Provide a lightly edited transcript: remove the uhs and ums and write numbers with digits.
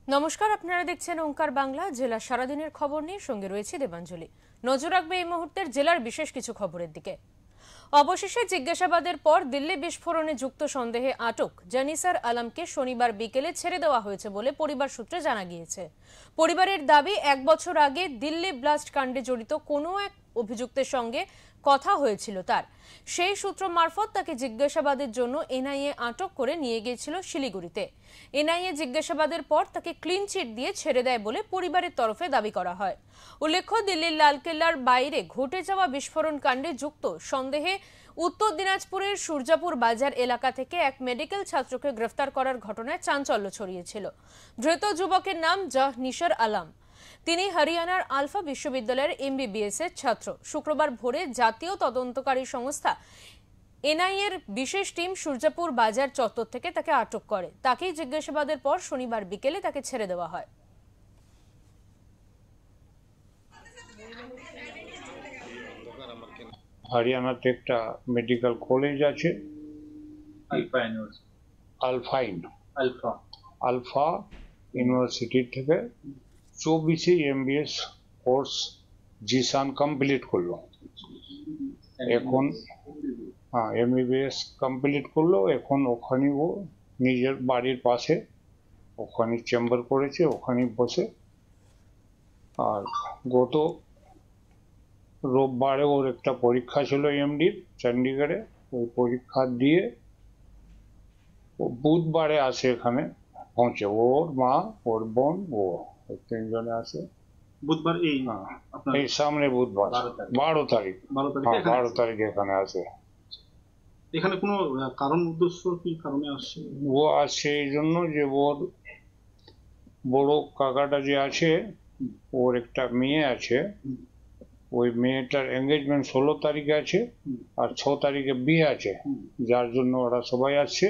নমস্কার, আপনারা দেখছেন ওঙ্কার বাংলা। জেলা সারাদিনের খবর নিয়ে সঙ্গে রয়েছে দেবাঞ্জলি। নজর রাখবে এই মুহূর্তের জেলার বিশেষ কিছু খবরের দিকে। অবশেষে জিজ্ঞাসাবাদের পর দিল্লি বিস্ফোরণে যুক্ত সন্দেহে আটক জানিসার আলমকে শনিবার বিকেলে ছেড়ে দেওয়া হয়েছে বলে পরিবার সূত্রে জানা গিয়েছে। পরিবারের দাবি, 1 বছর আগে দিল্লি ব্লাস্ট কাণ্ডে জড়িত কোনো এক অভিযুক্তের সঙ্গে কথা হয়েছিল তার। সেই সূত্র মারফত তাকে জিজ্ঞাসাবাদের জন্য এনআইএ আটক করে নিয়ে গিয়েছিল শিলিগুড়িতে। এনআইএ জিজ্ঞাসাবাদের পর তাকে ক্লিন চিট দিয়ে ছেড়ে দেয় বলে পরিবারের তরফে দাবি করা হয়। উল্লেখ্য, দিল্লির লালকেল্লার বাইরে ঘটে যাওয়া বিস্ফোরণ কাণ্ডে যুক্ত সন্দেহে উত্তর দিনাজপুরের সূর্যাপুর বাজার এলাকা থেকে এক মেডিকেল ছাত্রকে গ্রেফতার করার ঘটনায় চাঞ্চল্য ছড়িয়েছিল। ধৃত যুবকের নাম জানিসার আলম। তিনি হরিয়ানার আলফা বিশ্ববিদ্যালয়ের এমবিবিএস এর ছাত্র। শুক্রবার ভোরে জাতীয় তদন্তকারী সংস্থা এনআইএর বিশেষ টিম সূর্যাপুর বাজার চত্বর থেকে তাকে আটক করে। তাকেই জিজ্ঞাসাবাদের পর শনিবার বিকেলে তাকে ছেড়ে দেওয়া হয়। হরিয়ানাতে একটা মেডিকেল কলেজ আছে, আলফা ইউনিভার্সিটি থেকে 24 এমবিএস কোর্স জিসান কমপ্লিট করলো। এখন এমবিবিএস কমপ্লিট করলো। এখন ওখানে ও নিজের বাড়ির পাশে ওখানে চেম্বার করেছে, ওখানে বসে। আর গত রোববারে ওর একটা পরীক্ষা ছিল এমডির চণ্ডীগড়ে। ওই পরীক্ষা দিয়ে ও বুধবারে আসে, এখানে পৌঁছে। ওর মা, ওর বোন, ও তিনজনে আসে বুধবার। এই সামনে বুধবার 12 তারিখ। 12 তারিখ এখানে আসে। এখানে কোনো কারণ উদ্দেশ্য কি কারণে আসছে? ও আসছে এই জন্য যে ওর বড় কাকাটা যে আছে, ওর একটা মেয়ে আছে। ওই মেয়েটার এঙ্গেজমেন্ট 16 তারিখে আছে, আর 6 তারিখে বিয়ে আছে, যার জন্য ওরা সবাই আসছে।